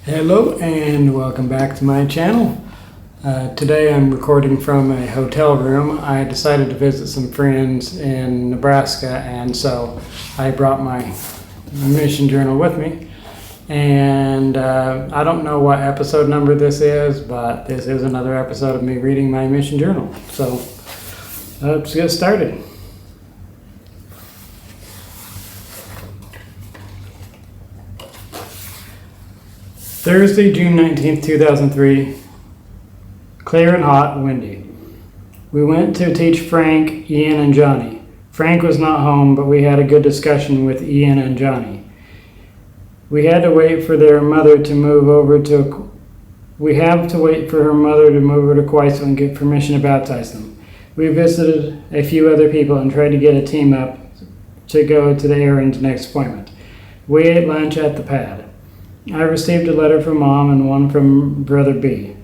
Hello and welcome back to my channel. Today I'm recording from a hotel room. I decided to visit some friends in Nebraska, and so I brought my mission journal with me. And I don't know what episode number this is, but this is another episode of me reading my mission journal. So let's get started. Thursday, June 19th, 2003, clear and hot, windy. We went to teach Frank, Ian, and Johnny. Frank was not home, but we had a good discussion with Ian and Johnny. We had to wait for their mother to move over to... We have to wait for her mother to move over to Queisel and get permission to baptize them. We visited a few other people and tried to get a team up to go to the errands next appointment. We ate lunch at the pad. I received a letter from Mom and one from Brother B.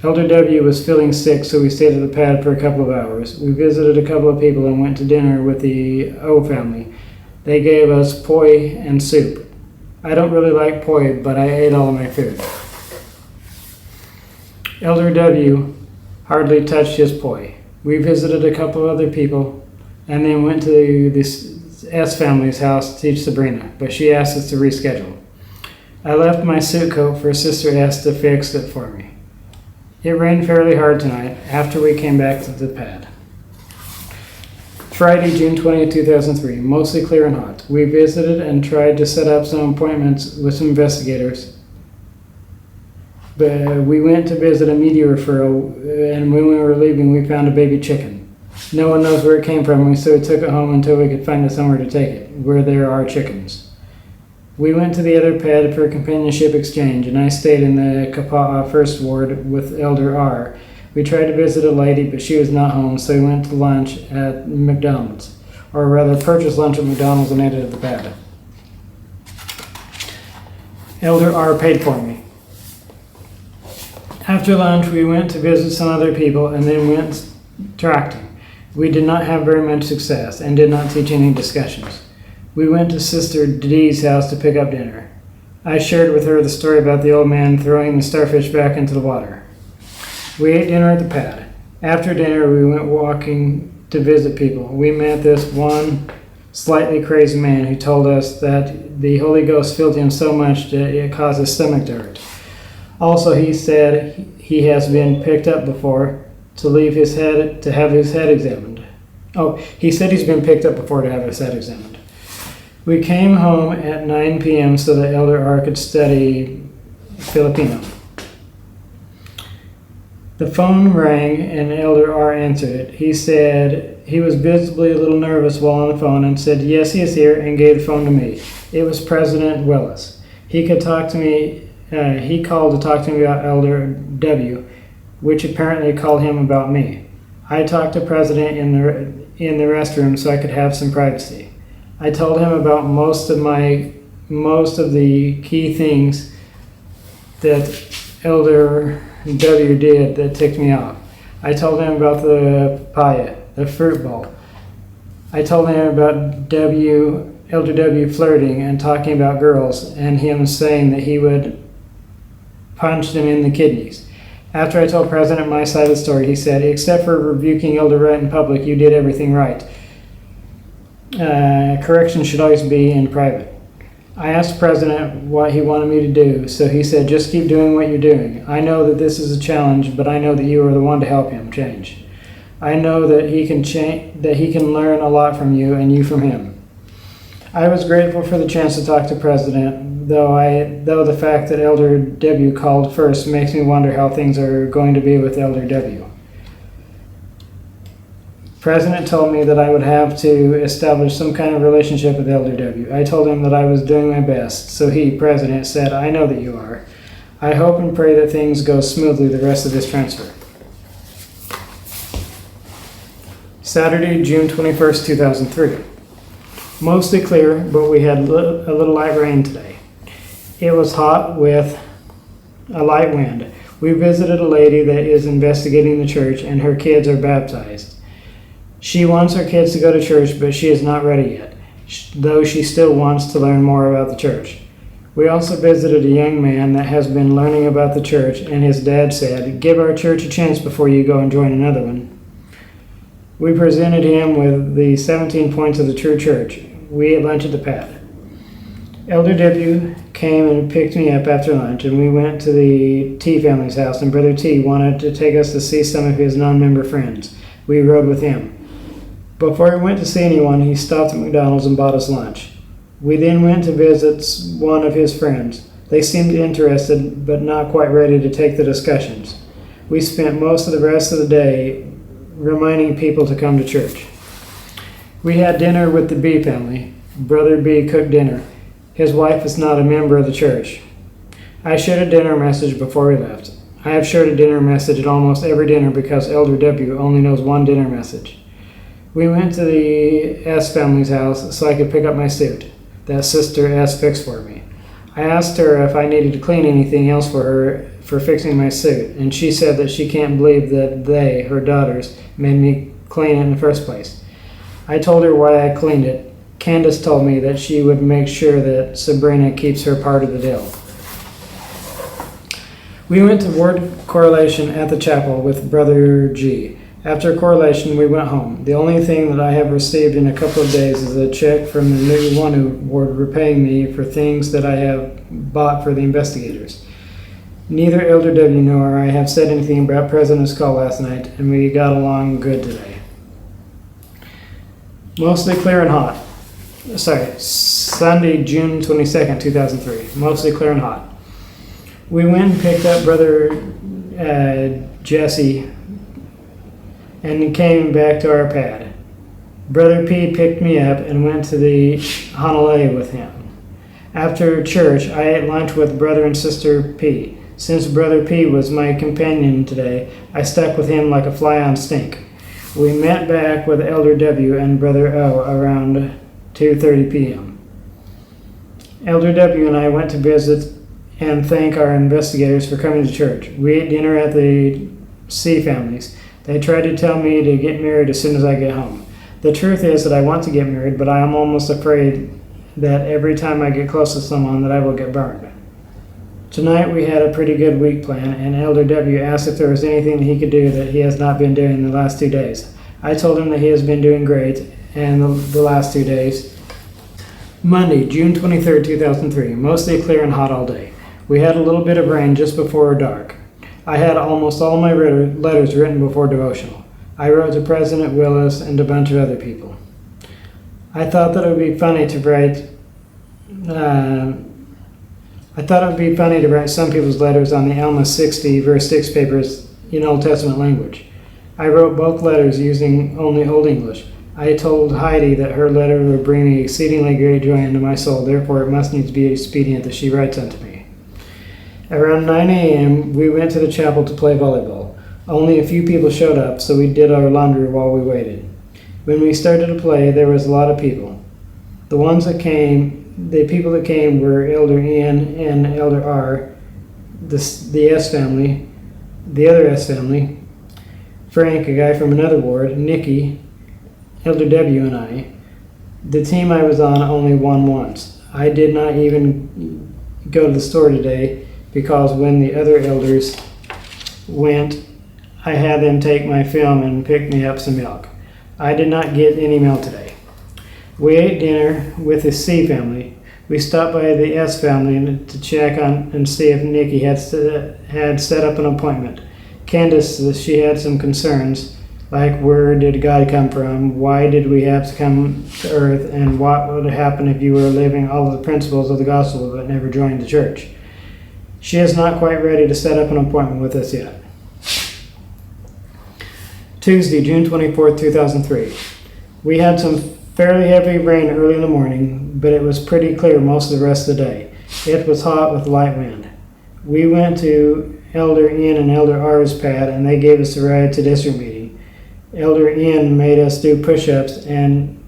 Elder W was feeling sick, so we stayed at the pad for a couple of hours. We visited a couple of people and went to dinner with the O family. They gave us poi and soup. I don't really like poi, but I ate all of my food. Elder W hardly touched his poi. We visited a couple of other people and then went to the S family's house to teach Sabrina, but she asked us to reschedule. I left my suit coat for Sister S to fix it for me. It rained fairly hard tonight after we came back to the pad. Friday, June 20, 2003, mostly clear and hot. We visited and tried to set up some appointments with some investigators. But we went to visit a media referral, and when we were leaving, we found a baby chicken. No one knows where it came from, so we took it home until we could find somewhere to take it, where there are chickens. We went to the other pad for a companionship exchange, and I stayed in the Kapa'a First Ward with Elder R. We tried to visit a lady, but she was not home, so we went to lunch at McDonald's, or rather purchased lunch at McDonald's and ate it at the pad. Elder R paid for me. After lunch, we went to visit some other people and then went tracting. We did not have very much success and did not teach any discussions. We went to Sister Dee's house to pick up dinner. I shared with her the story about the old man throwing the starfish back into the water. We ate dinner at the pad. After dinner, we went walking to visit people. We met this one slightly crazy man who told us that the Holy Ghost filled him so much that it caused his stomach to hurt. Also, he said he has been picked up before to have his head examined. Oh, he said he's been picked up before to have his head examined. We came home at 9 p.m. so that Elder R could study Filipino. The phone rang and Elder R answered it. He said he was visibly a little nervous while on the phone and said, "Yes, he is here," and gave the phone to me. It was President Willis. He called to talk to me about Elder W, which apparently called him about me. I talked to President in the restroom so I could have some privacy. I told him about most of the key things that Elder W did that ticked me off. I told him about the papaya, the fruit bowl. I told him about Elder W flirting and talking about girls, and him saying that he would punch them in the kidneys. After I told President my side of the story, he said, "Except for rebuking Elder Wright in public, you did everything right. Correction should always be in private." I asked the President what he wanted me to do, so he said, "Just keep doing what you're doing. I know that this is a challenge, but I know that you are the one to help him change. I know that he can learn a lot from you and you from him." I was grateful for the chance to talk to President, though the fact that Elder W called first makes me wonder how things are going to be with Elder W. President told me that I would have to establish some kind of relationship with Elder W. I told him that I was doing my best, so he, President, said, "I know that you are. I hope and pray that things go smoothly the rest of this transfer." Saturday, June 21st, 2003. Mostly clear, but we had a little light rain today. It was hot with a light wind. We visited a lady that is investigating the church, and her kids are baptized. She wants her kids to go to church, but she is not ready yet, though she still wants to learn more about the church. We also visited a young man that has been learning about the church, and his dad said, "Give our church a chance before you go and join another one." We presented him with the 17 points of the true church. We ate lunch at the pad. Elder W came and picked me up after lunch, and we went to the T family's house, and Brother T wanted to take us to see some of his non-member friends. We rode with him. Before we went to see anyone, he stopped at McDonald's and bought us lunch. We then went to visit one of his friends. They seemed interested, but not quite ready to take the discussions. We spent most of the rest of the day reminding people to come to church. We had dinner with the B family. Brother B cooked dinner. His wife is not a member of the church. I shared a dinner message before we left. I have shared a dinner message at almost every dinner because Elder W only knows one dinner message. We went to the S family's house so I could pick up my suit that Sister S fixed for me. I asked her if I needed to clean anything else for her for fixing my suit, and she said that she can't believe that they, her daughters, made me clean it in the first place. I told her why I cleaned it. Candace told me that she would make sure that Sabrina keeps her part of the deal. We went to word correlation at the chapel with Brother G. After correlation, we went home. The only thing that I have received in a couple of days is a check from the new Wanu ward repaying me for things that I have bought for the investigators. Neither Elder W nor I have said anything about President's call last night, and we got along good today. Mostly clear and hot. Sunday, June 22nd, 2003. Mostly clear and hot. We went and picked up Brother Jesse and came back to our pad. Brother P picked me up and went to the Honolulu with him. After church, I ate lunch with Brother and Sister P. Since Brother P was my companion today, I stuck with him like a fly on stink. We met back with Elder W and Brother O around 2:30 p.m. Elder W and I went to visit and thank our investigators for coming to church. We ate dinner at the C families. They tried to tell me to get married as soon as I get home. The truth is that I want to get married, but I am almost afraid that every time I get close to someone that I will get burned. Tonight we had a pretty good week plan, and Elder W asked if there was anything that he could do that he has not been doing the last 2 days. I told him that he has been doing great, and the last 2 days. Monday, June 23rd, 2003, mostly clear and hot all day. We had a little bit of rain just before dark. I had almost all my letters written before devotional. I wrote to President Willis and a bunch of other people. I thought that it would be funny to write some people's letters on the Alma 60 verse 6 papers in Old Testament language. I wrote both letters using only Old English. I told Heidi that her letter would bring me exceedingly great joy into my soul, therefore it must needs be expedient that she writes unto me. Around 9 a.m., we went to the chapel to play volleyball. Only a few people showed up, so we did our laundry while we waited. When we started to play, there was a lot of people. The people that came were Elder Ian and Elder R, the S family, the other S family, Frank, a guy from another ward, Nikki, Elder W and I. The team I was on only won once. I did not even go to the store today because when the other elders went, I had them take my film and pick me up some milk. I did not get any mail today. We ate dinner with the C family. We stopped by the S family to check on and see if Nikki had set up an appointment. Candace, she had some concerns, like where did God come from, why did we have to come to earth, and what would happen if you were living all of the principles of the gospel but never joined the church. She is not quite ready to set up an appointment with us yet. Tuesday, June 24th, 2003. We had some fairly heavy rain early in the morning, but it was pretty clear most of the rest of the day. It was hot with light wind. We went to Elder Ian and Elder R's pad, and they gave us a ride to district meeting. Elder Ian made us do push-ups and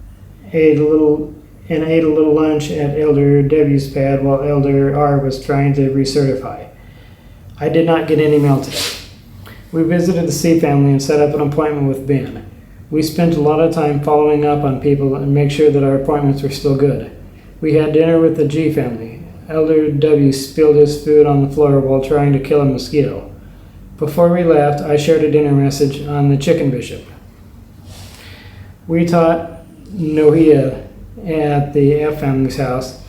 ate a little lunch at Elder W's pad while Elder R was trying to recertify. I did not get any mail today. We visited the C family and set up an appointment with Ben. We spent a lot of time following up on people and make sure that our appointments were still good. We had dinner with the G family. Elder W spilled his food on the floor while trying to kill a mosquito. Before we left, I shared a dinner message on the chicken bishop. We taught Nohia at the F family's house,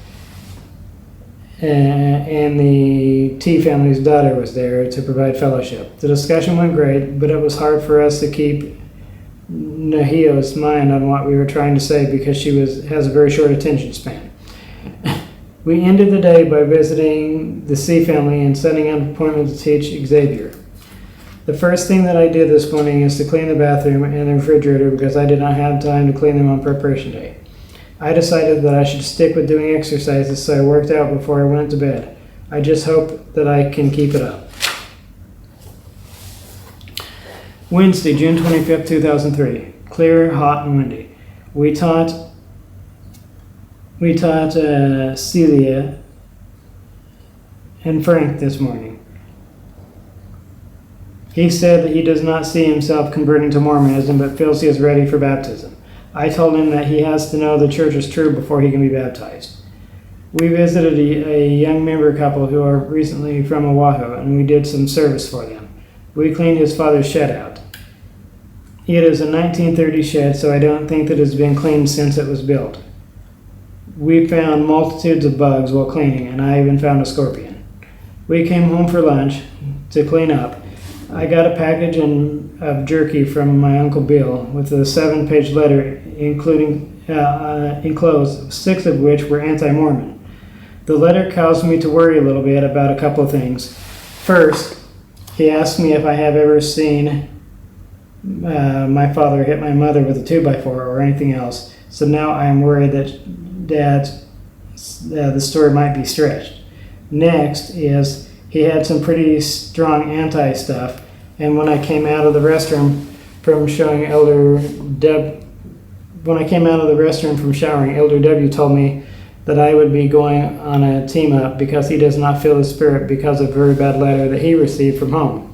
and the T family's daughter was there to provide fellowship. The discussion went great, but it was hard for us to keep Nohia's mind on what we were trying to say because she has a very short attention span. We ended the day by visiting the C family and setting an appointment to teach Xavier. The first thing that I did this morning is to clean the bathroom and the refrigerator because I did not have time to clean them on preparation day. I decided that I should stick with doing exercises, so I worked out before I went to bed. I just hope that I can keep it up. Wednesday, June 25th, 2003. Clear, hot, and windy. We taught Celia and Frank this morning. He said that he does not see himself converting to Mormonism, but feels he is ready for baptism. I told him that he has to know the church is true before he can be baptized. We visited a young member couple who are recently from Oahu, and we did some service for them. We cleaned his father's shed out. It is a 1930 shed, so I don't think that it has been cleaned since it was built. We found multitudes of bugs while cleaning, and I even found a scorpion. We came home for lunch to clean up. I got a package of jerky from my Uncle Bill with a 7-page letter enclosed, 6 of which were anti-Mormon. The letter caused me to worry a little bit about a couple of things. First, he asked me if I have ever seen my father hit my mother with a 2x4 or anything else, so now I am worried that the story might be stretched. Next is he had some pretty strong anti-stuff, and when I came out of the restroom from showering, Elder W told me that I would be going on a team-up because he does not feel the spirit because of a very bad letter that he received from home.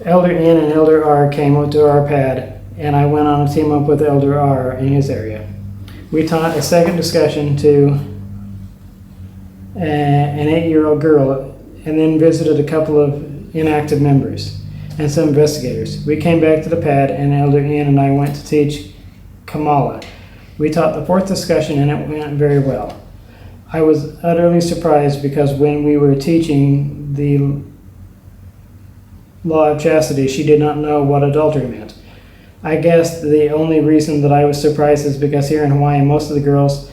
Elder N and Elder R came up to our pad, and I went on a team-up with Elder R in his area. We taught a second discussion to an 8-year-old girl, and then visited a couple of inactive members and some investigators. We came back to the pad, and Elder Ian and I went to teach Kamala. We taught the fourth discussion, and it went very well. I was utterly surprised because when we were teaching the law of chastity, she did not know what adultery meant. I guess the only reason that I was surprised is because here in Hawaii, most of the girls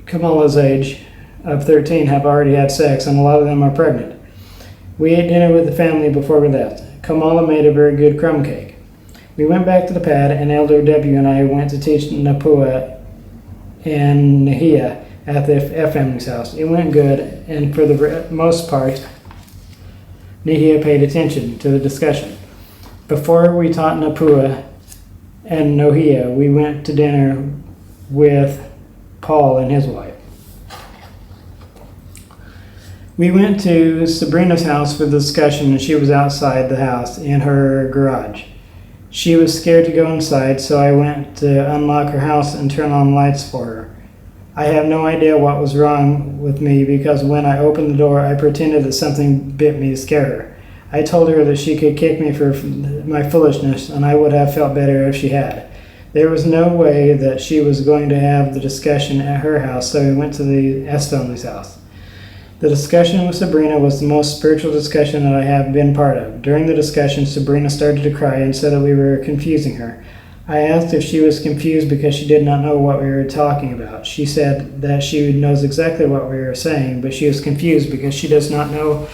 Kamala's age of 13 have already had sex, and a lot of them are pregnant. We ate dinner with the family before we left. Kamala made a very good crumb cake. We went back to the pad, and Elder W and I went to teach Napua and Nahia at the F family's house. It went good, and for the most part, Nahia paid attention to the discussion. Before we taught Napua and Nohia, we went to dinner with Paul and his wife. We went to Sabrina's house for the discussion, and she was outside the house in her garage. She was scared to go inside, so I went to unlock her house and turn on lights for her. I have no idea what was wrong with me because when I opened the door, I pretended that something bit me to scare her. I told her that she could kick me for my foolishness, and I would have felt better if she had. There was no way that she was going to have the discussion at her house, so we went to the S family's house. The discussion with Sabrina was the most spiritual discussion that I have been part of. During the discussion, Sabrina started to cry and said that we were confusing her. I asked if she was confused because she did not know what we were talking about. She said that she knows exactly what we were saying, but she was confused because she does not know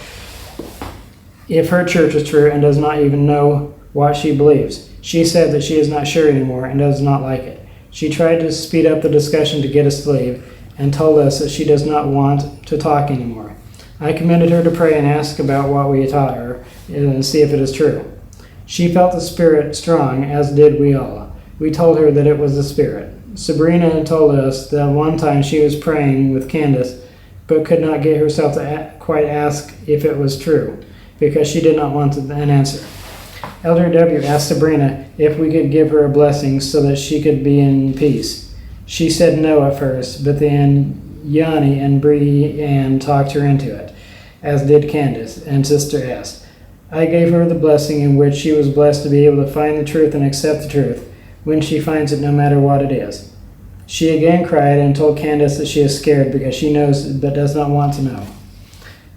if her church is true and does not even know what she believes. She said that she is not sure anymore and does not like it. She tried to speed up the discussion to get us to leave and told us that she does not want to talk anymore. I commended her to pray and ask about what we taught her and see if it is true. She felt the Spirit strong, as did we all. We told her that it was the Spirit. Sabrina told us that one time she was praying with Candace, but could not get herself to quite ask if it was true, because she did not want an answer. Elder W asked Sabrina if we could give her a blessing so that she could be in peace. She said no at first, but then Yanni and Bree and talked her into it, as did Candace and Sister S. I gave her the blessing in which she was blessed to be able to find the truth and accept the truth when she finds it, no matter what it is. She again cried and told Candace that she is scared because she knows but does not want to know.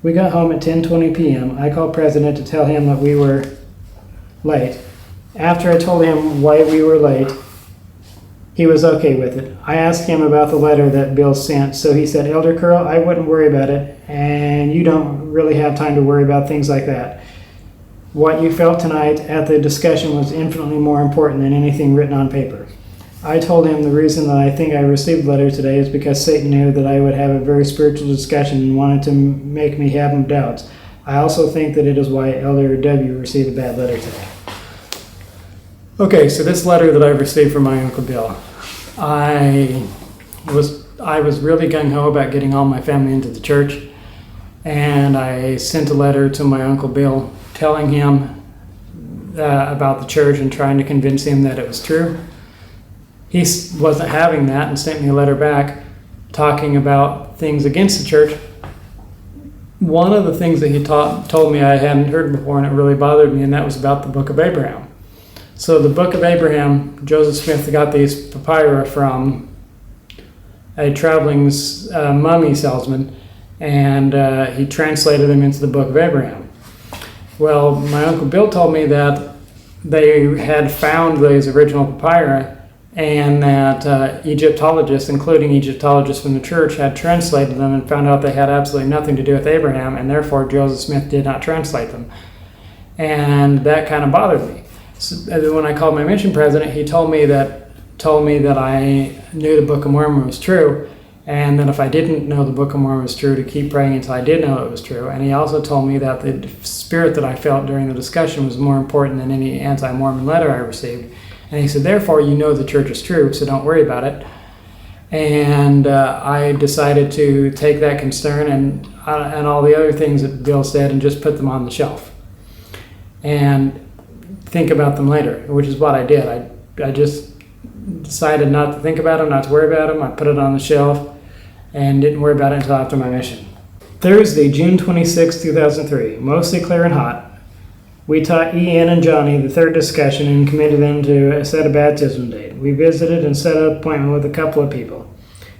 We got home at 10:20 p.m. I called President to tell him that we were late. After I told him why we were late, he was okay with it. I asked him about the letter that Bill sent, so he said, Elder Curl, I wouldn't worry about it, and you don't really have time to worry about things like that. What you felt tonight at the discussion was infinitely more important than anything written on paper. I told him the reason that I think I received the letter today is because Satan knew that I would have a very spiritual discussion and wanted to make me have some doubts. I also think that it is why Elder W. received a bad letter today. Okay, so this letter that I received from my Uncle Bill, I was really gung-ho about getting all my family into the church, and I sent a letter to my Uncle Bill telling him about the church and trying to convince him that it was true. He wasn't having that and sent me a letter back talking about things against the church. One of the things that he told me I hadn't heard before, and it really bothered me, and that was about the Book of Abraham. So the Book of Abraham, Joseph Smith got these papyri from a traveling mummy salesman, and he translated them into the Book of Abraham. Well, my Uncle Bill told me that they had found these original papyri and that Egyptologists, including Egyptologists from the church, had translated them and found out they had absolutely nothing to do with Abraham, and therefore Joseph Smith did not translate them. And that kind of bothered me. So when I called my mission president, he told me that I knew the Book of Mormon was true, and that if I didn't know the Book of Mormon was true, to keep praying until I did know it was true. And he also told me that the spirit that I felt during the discussion was more important than any anti-Mormon letter I received. And he said, therefore, you know the church is true, so don't worry about it. And I decided to take that concern and all the other things that Bill said and just put them on the shelf and think about them later, which is what I did. I just decided not to think about them, not to worry about them. I put it on the shelf and didn't worry about it until after my mission. Thursday, June 26, 2003, mostly clear and hot. We taught Ian and Johnny the third discussion and committed them to set a baptism date. We visited and set an appointment with a couple of people.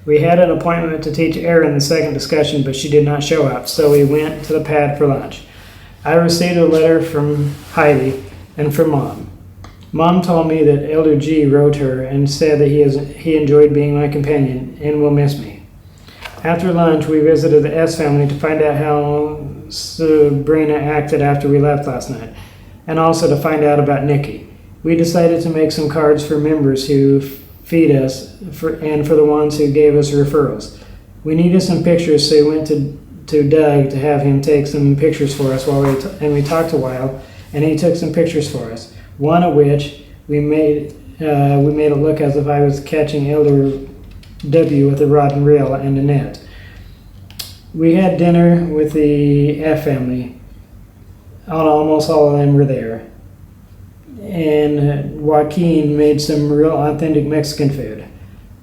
We had an appointment to teach Erin the second discussion, but she did not show up, so we went to the pad for lunch. I received a letter from Heidi and from Mom. Mom told me that Elder G wrote her and said that he enjoyed being my companion and will miss me. After lunch, we visited the S family to find out how Sabrina acted after we left last night, and also to find out about Nikki. We decided to make some cards for members who feed us and for the ones who gave us referrals. We needed some pictures, so we went to Doug to have him take some pictures for us and we talked a while, and he took some pictures for us. One of which we made it look as if I was catching Elder W with a rod and reel and a net. We had dinner with the F family. Almost all of them were there. And Joaquin made some real authentic Mexican food.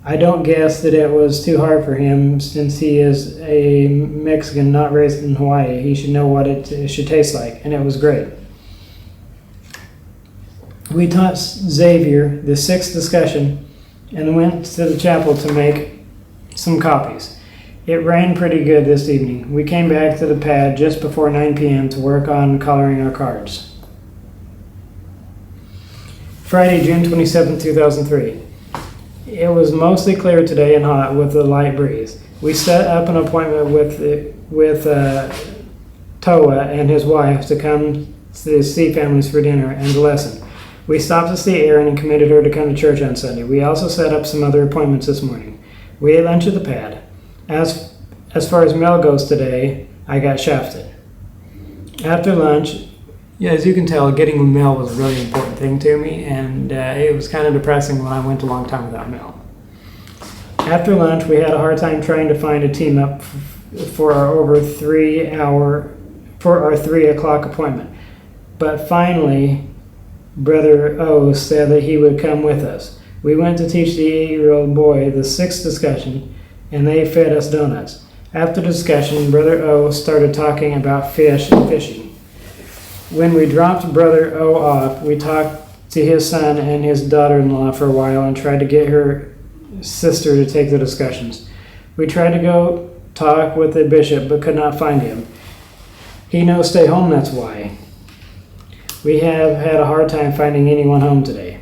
I don't guess that it was too hard for him, since he is a Mexican not raised in Hawaii. He should know what it should taste like, and it was great. We taught Xavier the sixth discussion and went to the chapel to make some copies. It rained pretty good this evening. We came back to the pad just before 9 p.m. to work on coloring our cards. Friday, June 27, 2003. It was mostly clear today and hot with a light breeze. We set up an appointment with Toa and his wife to come to see families for dinner and a lesson. We stopped to see Erin and committed her to come to church on Sunday. We also set up some other appointments this morning. We ate lunch at the pad. As far as Mel goes today, I got shafted. After lunch, as you can tell, getting with Mel was a really important thing to me, and it was kind of depressing when I went a long time without Mel. After lunch, we had a hard time trying to find a team up for our 3 o'clock appointment. But finally, Brother O said that he would come with us. We went to teach the 8-year-old boy the sixth discussion, and they fed us donuts. After discussion, Brother O started talking about fish and fishing. When we dropped Brother O off, we talked to his son and his daughter-in-law for a while and tried to get her sister to take the discussions. We tried to go talk with the bishop but could not find him. He knows stay home, that's why. We have had a hard time finding anyone home today.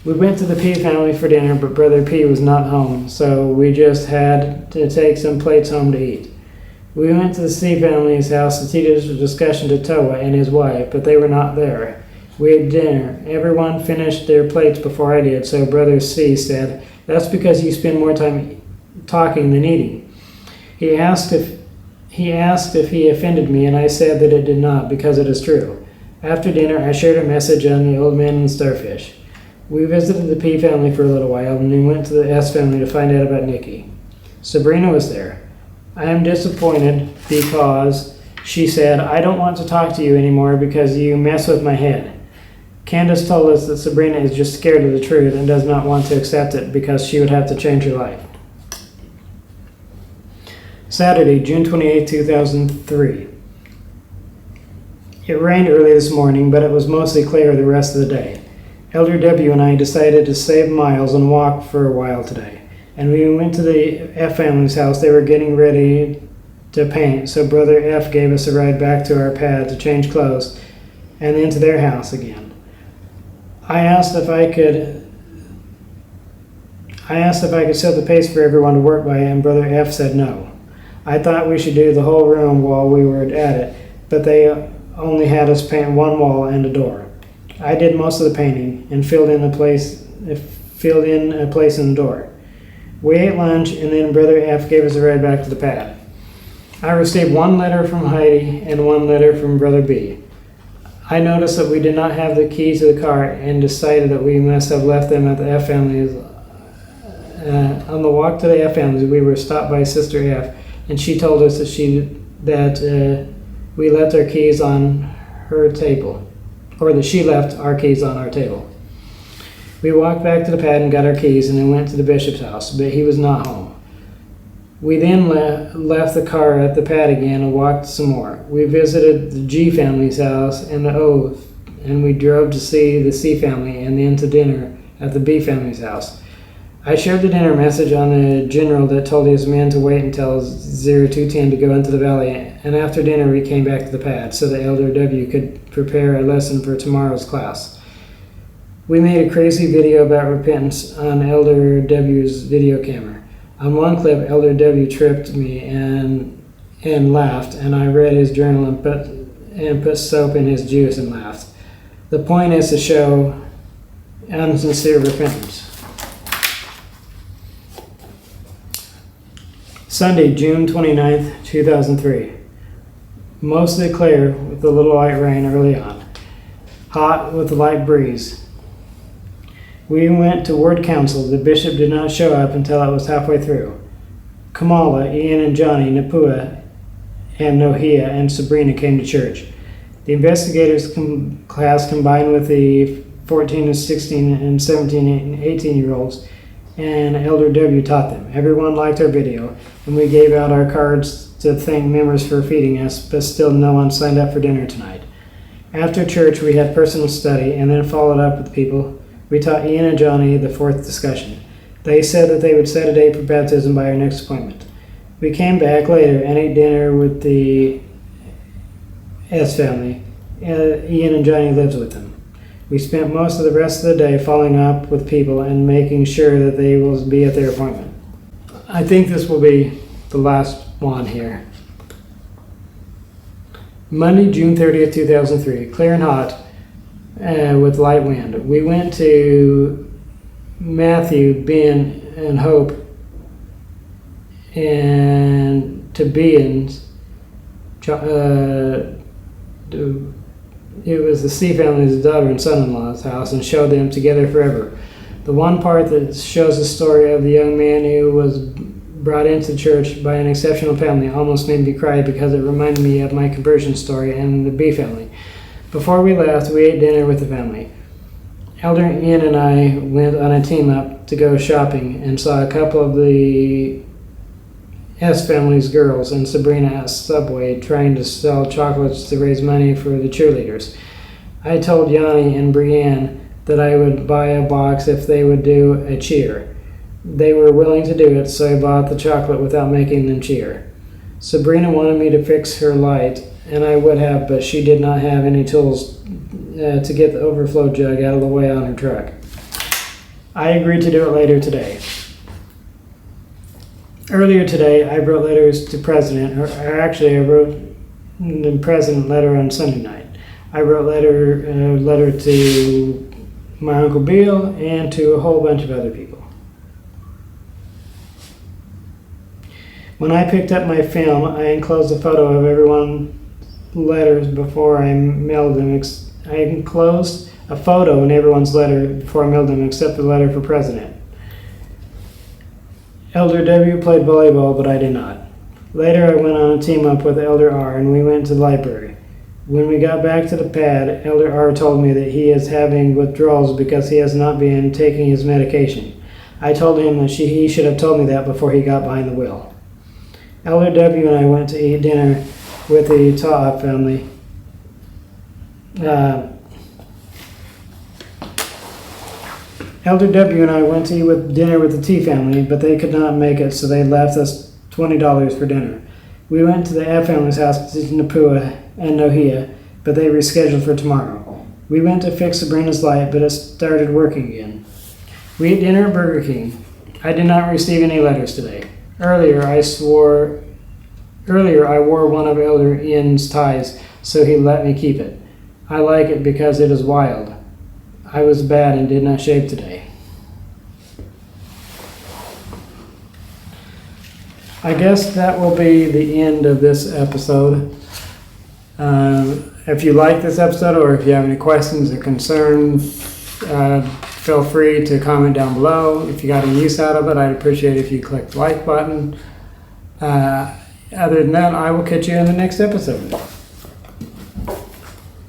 We went to the P family for dinner, but Brother P was not home, so we just had to take some plates home to eat. We went to the C family's house to teach a discussion to Toa and his wife, but they were not there. We had dinner. Everyone finished their plates before I did, so Brother C said, "That's because you spend more time talking than eating." He asked if he offended me, and I said that it did not, because it is true. After dinner, I shared a message on the old man and starfish. We visited the P family for a little while, and then went to the S family to find out about Nikki. Sabrina was there. I am disappointed because she said, "I don't want to talk to you anymore because you mess with my head." Candace told us that Sabrina is just scared of the truth and does not want to accept it because she would have to change her life. Saturday, June 28, 2003. It rained early this morning, but it was mostly clear the rest of the day. Elder W and I decided to save miles and walk for a while today. And we went to the F family's house. They were getting ready to paint, so Brother F gave us a ride back to our pad to change clothes and then to their house again. I asked if I could set the pace for everyone to work by, and Brother F said no. I thought we should do the whole room while we were at it, but they only had us paint one wall and a door. I did most of the painting and filled in a place in the door. We ate lunch, and then Brother F gave us a ride back to the pad. I received one letter from Heidi and one letter from Brother B. I noticed that we did not have the key to the car and decided that we must have left them at the F families. On the walk to the F families, we were stopped by Sister F, and she told us that we left our keys on her table, or that she left our keys on our table. We walked back to the pad and got our keys and then went to the bishop's house, but he was not home. We then left the car at the pad again and walked some more. We visited the G family's house and the O, and we drove to see the C family and then to dinner at the B family's house. I shared the dinner message on the general that told his men to wait until 0210 to go into the valley, and after dinner we came back to the pad so that Elder W could prepare a lesson for tomorrow's class. We made a crazy video about repentance on Elder W's video camera. On one clip, Elder W tripped me and laughed, and I read his journal and put soap in his juice and laughed. The point is to show unsincere repentance. Sunday, June 29th, 2003. Mostly clear with a little light rain early on. Hot with a light breeze. We went to word council. The bishop did not show up until it was halfway through. Kamala, Ian and Johnny, Napua, and Nohia and Sabrina came to church. The investigators class combined with the 14 and 16 and 17 and 18-year-olds, and Elder W taught them. Everyone liked our video, and we gave out our cards to thank members for feeding us, but still no one signed up for dinner tonight. After church, we had personal study and then followed up with people. We taught Ian and Johnny the fourth discussion. They said that they would set a date for baptism by our next appointment. We came back later and ate dinner with the S family. Ian and Johnny lived with them. We spent most of the rest of the day following up with people and making sure that they will be at their appointment. I think this will be the last one here. Monday, June 30th, 2003. Clear and hot. With light wind. We went to Matthew, Ben, and Hope, and to Bean's. It was the C family's daughter and son-in-law's house, and showed them Together Forever. The one part that shows the story of the young man who was brought into the church by an exceptional family almost made me cry because it reminded me of my conversion story and the B family. Before we left, we ate dinner with the family. Elder Ian and I went on a team up to go shopping and saw a couple of the S family's girls and Sabrina at Subway trying to sell chocolates to raise money for the cheerleaders. I told Yanni and Brienne that I would buy a box if they would do a cheer. They were willing to do it, so I bought the chocolate without making them cheer. Sabrina wanted me to fix her light, and I would have, but she did not have any tools to get the overflow jug out of the way on her truck. I agreed to do it later today. Earlier today, I wrote letters to President, or actually I wrote the President letter on Sunday night. I wrote a letter to my Uncle Bill and to a whole bunch of other people. When I picked up my film, I enclosed a photo of everyone's letters before I mailed them. I enclosed a photo in everyone's letter before I mailed them, except the letter for President. Elder W played volleyball, but I did not. Later, I went on a team up with Elder R, and we went to the library. When we got back to the pad, Elder R told me that he is having withdrawals because he has not been taking his medication. I told him that he should have told me that before he got behind the wheel. Elder W and I went to eat dinner with the Ta'a family. Elder W and I went to eat dinner with the T family, but they could not make it, so they left us $20 for dinner. We went to the F family's house to Napua and Nohea, but they rescheduled for tomorrow. We went to fix Sabrina's light, but it started working again. We ate dinner at Burger King. I did not receive any letters today. Earlier, I wore one of Elder Ian's ties, so he let me keep it. I like it because it is wild. I was bad and did not shave today. I guess that will be the end of this episode. If you like this episode or if you have any questions or concerns, feel free to comment down below. If you got any use out of it, I'd appreciate it if you click the like button. Other than that, I will catch you in the next episode.